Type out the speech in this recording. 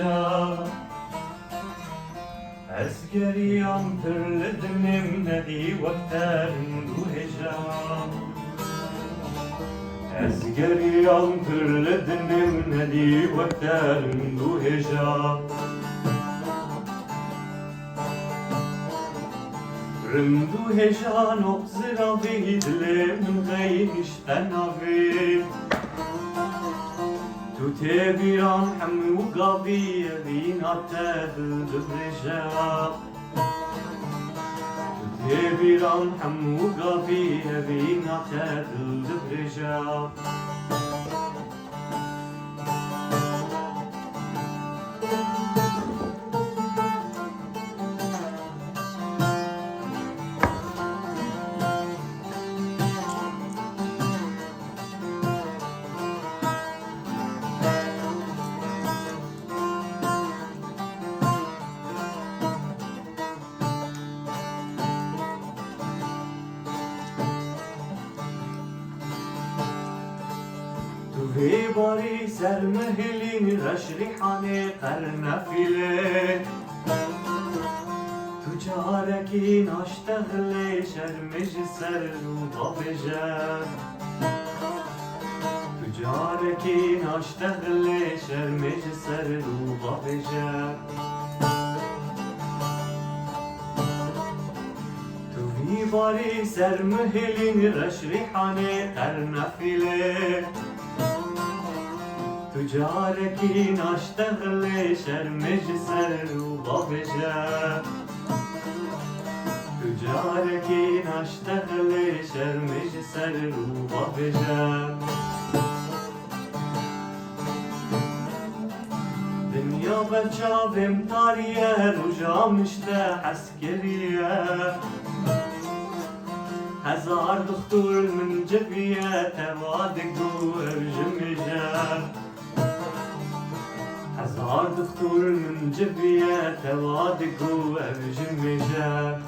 هجا عسكريان ترلدنم ندي وقتر دو هجا عسكريان ترلدنم ندي وقتر دو هجا رمدو هجا نقزر بيد لمن غيش تنافيد تو تبيران حمو قابي بينا تدل برجا تو تبيران حمو قابي بينا تدل برجا في باري سر مهلين رشريحاني قرنفيلي تجاركي ناشتغلي شرمج سر وضبجة تجاركي ناشتغلي شرمج سر وضبجة في باري سر مهلين رشريحاني قرنفيلي تجاركي ناشتغلي شرمج سر وضبجة تجاركي ناشتغلي شرمج سر وضبجة دنيا بچا بمطارية رجا مشتا عسكرية هزار دكتور من جبية توادق وجمجة هزار دكتور من جبية توادق وجمجة